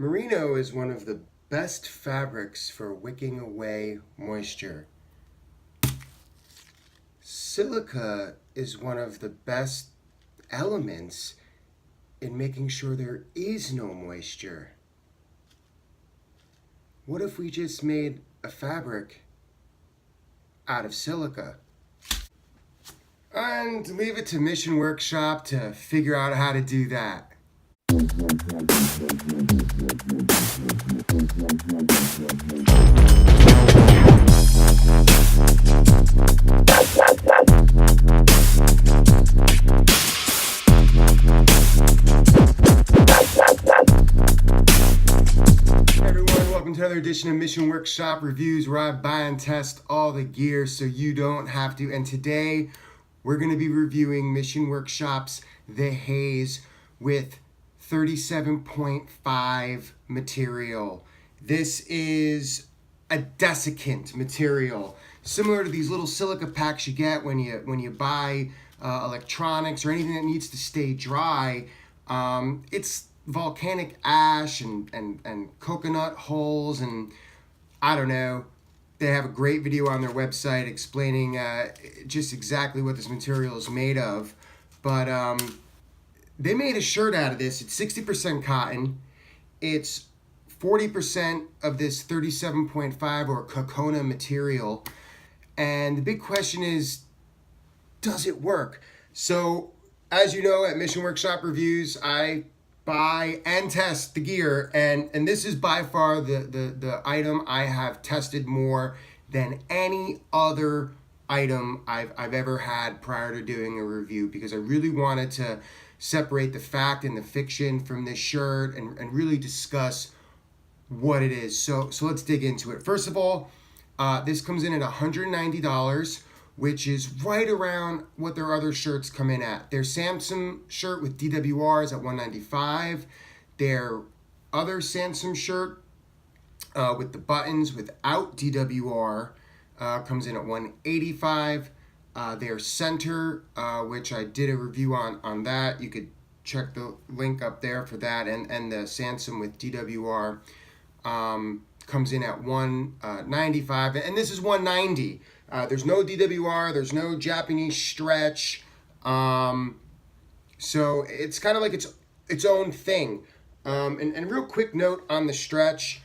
Merino is one of the best fabrics for wicking away moisture. Silica is one of the best elements in making sure there is no moisture. What if we just made a fabric out of silica? And leave it to Mission Workshop to figure out how to do that. Hey everyone, welcome to another edition of Mission Workshop Reviews, where I buy and test all the gear so you don't have to. And today we're going to be reviewing Mission Workshop's The Haze with 37.5 material. This is a desiccant material, similar to these little silica packs you get when you buy electronics or anything that needs to stay dry. It's volcanic ash and coconut hulls, and I don't know. They have a great video on their website explaining just exactly what this material is made of. But they made a shirt out of this. It's 60% cotton. It's 40% of this 37.5 or cocona material. And the big question is, does it work? So, as you know, at Mission Workshop Reviews, I buy and test the gear, and this is by far the item I have tested more than any other item I've ever had prior to doing a review, because I really wanted to separate the fact and the fiction from this shirt and really discuss what it is. So let's dig into it. First of all, this comes in at $190, which is right around what their other shirts come in at. Their Samsung shirt with DWR is at $195. Their other Samsung shirt with the buttons without DWR comes in at $185. Their center, which I did a review on that. You could check the link up there for that. And the Samsung with DWR comes in at $195. And this is $190. There's no DWR. There's no Japanese stretch. So it's kind of like its own thing. And real quick note on the stretch.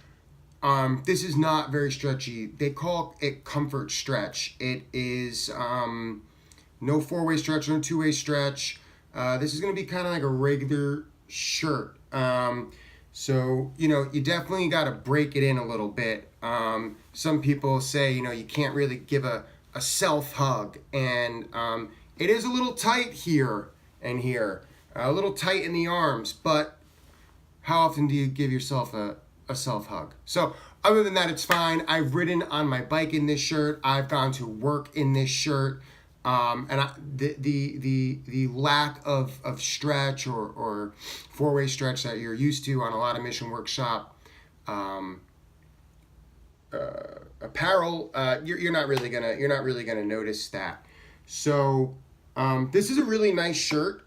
This is not very stretchy. They call it comfort stretch. It is no four-way stretch, no two-way stretch. This is going to be kind of like a regular shirt. So, you definitely got to break it in a little bit. Some people say, you can't really give a self-hug. And it is a little tight here and here. A little tight in the arms. But how often do you give yourself a self-hug? So other than that, it's fine. I've ridden on my bike in this shirt. I've gone to work in this shirt. The lack of stretch or four-way stretch that you're used to on a lot of Mission Workshop apparel, you're not really gonna notice that. So this is a really nice shirt.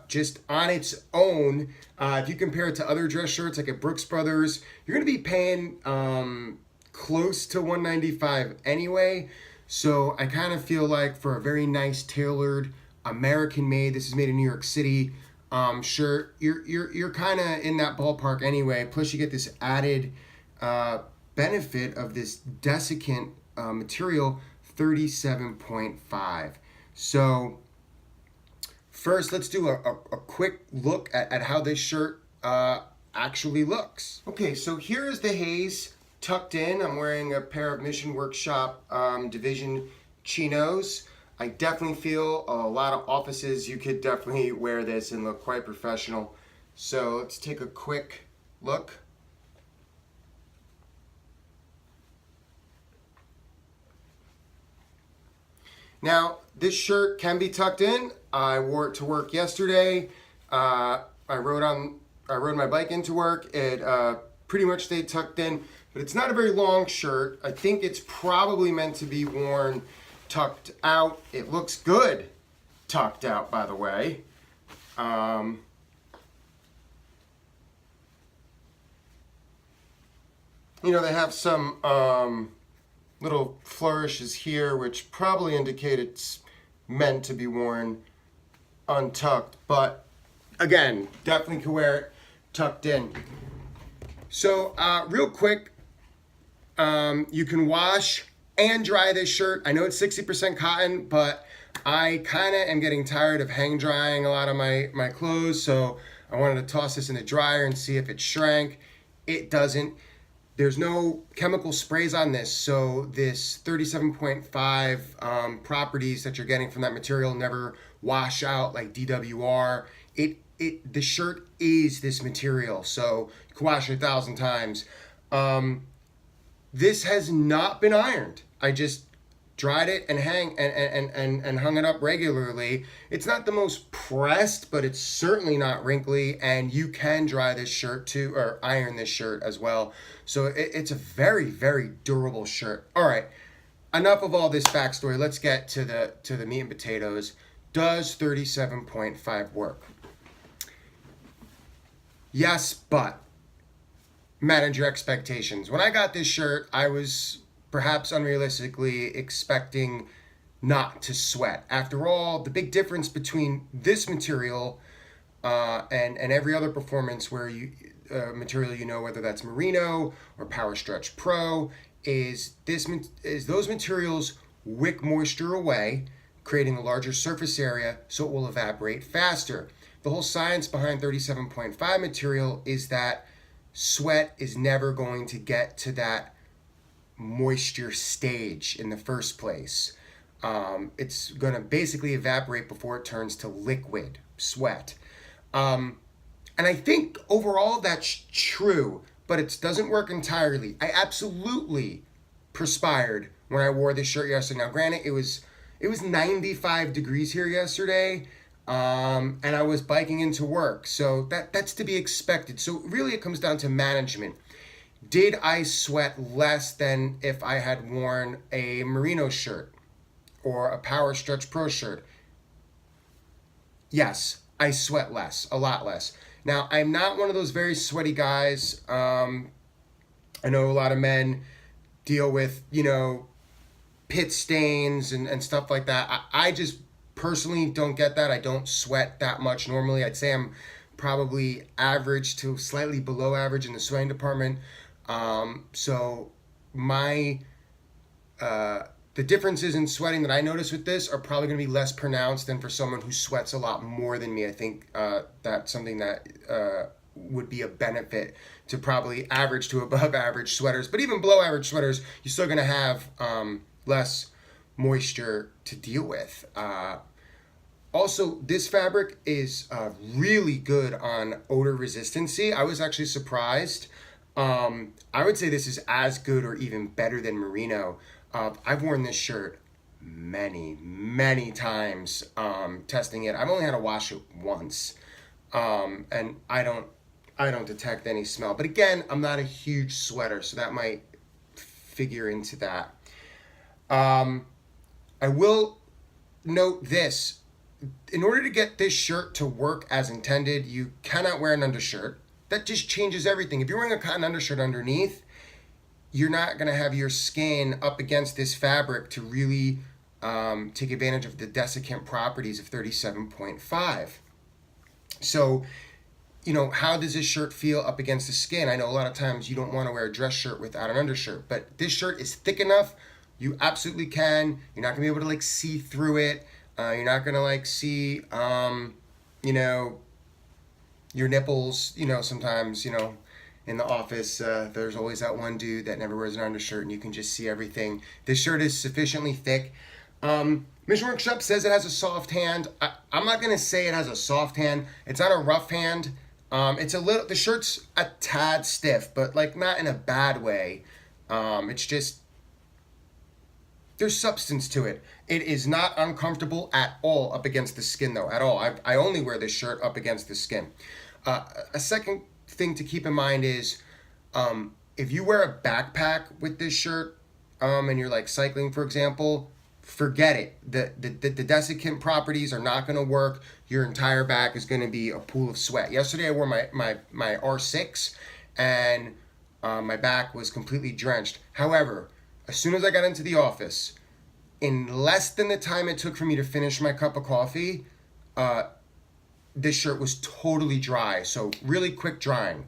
Just on its own, if you compare it to other dress shirts like at Brooks Brothers, you're going to be paying close to $195 anyway. So I kind of feel like for a very nice tailored American made, this is made in New York City shirt, you're kind of in that ballpark anyway. Plus you get this added benefit of this desiccant material, 37.5. So first, let's do a quick look at how this shirt actually looks. Okay, so here is the Haze tucked in. I'm wearing a pair of Mission Workshop Division chinos. I definitely feel a lot of offices you could definitely wear this and look quite professional. So let's take a quick look. Now, this shirt can be tucked in. I wore it to work yesterday. I rode my bike into work. It pretty much stayed tucked in, but it's not a very long shirt. I think it's probably meant to be worn tucked out. It looks good tucked out, by the way. they have some little flourishes here, which probably indicate it's meant to be worn untucked, but again, definitely can wear it tucked in. So real quick, you can wash and dry this shirt. I know it's 60% cotton, but I kind of am getting tired of hang drying a lot of my clothes, so I wanted to toss this in the dryer and see if it shrank. It doesn't. There's no chemical sprays on this, so this 37.5 properties that you're getting from that material never wash out like DWR. The shirt is this material, so you can wash it 1,000 times. This has not been ironed. I just dried it and hung it up regularly. It's not the most pressed, but it's certainly not wrinkly, and you can dry this shirt too, or iron this shirt as well. So it's a very, very durable shirt. All right, enough of all this backstory. Let's get to the meat and potatoes. Does 37.5 work? Yes, but manage your expectations. When I got this shirt, I was perhaps unrealistically expecting not to sweat. After all, the big difference between this material and every other performance where material, whether that's merino or Power Stretch Pro, is those materials wick moisture away, creating a larger surface area so it will evaporate faster. The whole science behind 37.5 material is that sweat is never going to get to that moisture stage in the first place. It's going to basically evaporate before it turns to liquid sweat. And I think overall that's true, but it doesn't work entirely. I absolutely perspired when I wore this shirt yesterday. Now, granted, it was 95 degrees here yesterday, and I was biking into work, so that's to be expected. So really it comes down to management. Did I sweat less than if I had worn a merino shirt or a Power Stretch Pro shirt? Yes, I sweat less, a lot less. Now, I'm not one of those very sweaty guys. I know a lot of men deal with, pit stains and stuff like that. I just personally don't get that. I don't sweat that much normally. I'd say I'm probably average to slightly below average in the sweating department. So the differences in sweating that I notice with this are probably going to be less pronounced than for someone who sweats a lot more than me. I think that's something that would be a benefit to probably average to above average sweaters. But even below average sweaters, you're still going to have less moisture to deal with. Also, this fabric is really good on odor resistancy. I was actually surprised. I would say this is as good or even better than merino. I've worn this shirt many, many times testing it. I've only had to wash it once, and I don't detect any smell. But again, I'm not a huge sweater, so that might figure into that. I will note this. In order to get this shirt to work as intended, you cannot wear an undershirt. That just changes everything. If you're wearing a cotton undershirt underneath, you're not going to have your skin up against this fabric to really take advantage of the desiccant properties of 37.5. So, how does this shirt feel up against the skin? I know a lot of times you don't want to wear a dress shirt without an undershirt, but this shirt is thick enough. You absolutely can. You're not going to be able to see through it. You're not going to see, your nipples, sometimes, in the office, there's always that one dude that never wears an undershirt and you can just see everything. This shirt is sufficiently thick. Mission Workshop says it has a soft hand. I'm not going to say it has a soft hand. It's not a rough hand. The shirt's a tad stiff, but not in a bad way. It's just, there's substance to it. It is not uncomfortable at all up against the skin, though, at all. I only wear this shirt up against the skin. A second thing to keep in mind is if you wear a backpack with this shirt and you're cycling, for example, forget it. The desiccant properties are not going to work. Your entire back is going to be a pool of sweat. Yesterday I wore my R6 and My back was completely drenched. However, as soon as I got into the office, in less than the time it took for me to finish my cup of coffee, this shirt was totally dry. So really quick drying.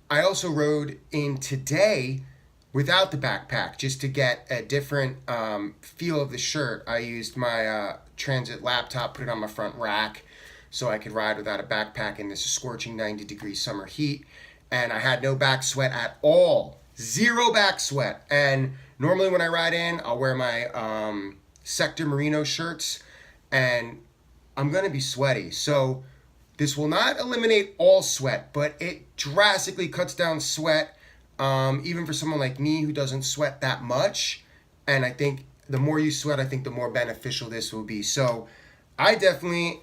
I also rode in today without the backpack just to get a different feel of the shirt. I used my transit laptop, put it on my front rack so I could ride without a backpack in this scorching 90-degree summer heat. And I had no back sweat at all. Zero back sweat. And normally when I ride in, I'll wear my Sector Merino shirts and I'm going to be sweaty. So this will not eliminate all sweat, but it drastically cuts down sweat, even for someone like me who doesn't sweat that much. And I think the more you sweat, I think the more beneficial this will be. So I definitely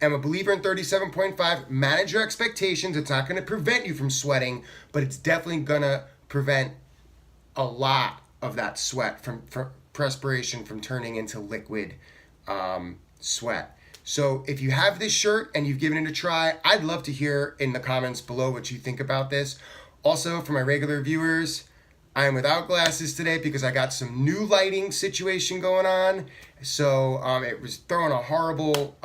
am a believer in 37.5. Manage your expectations. It's not going to prevent you from sweating, but it's definitely going to prevent a lot of that sweat from perspiration from turning into liquid sweat. So if you have this shirt and you've given it a try, I'd love to hear in the comments below what you think about this. Also, for my regular viewers, I am without glasses today because I got some new lighting situation going on. So it was throwing a horrible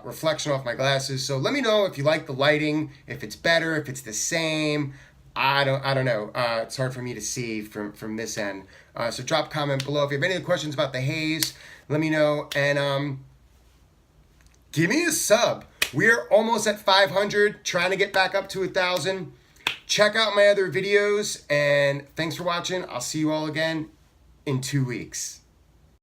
reflection off my glasses. So let me know if you like the lighting, if it's better, if it's the same. I don't know. It's hard for me to see from this end. So drop a comment below. If you have any questions about the haze, let me know. And give me a sub. We're almost at 500, trying to get back up to 1,000. Check out my other videos, and thanks for watching. I'll see you all again in 2 weeks.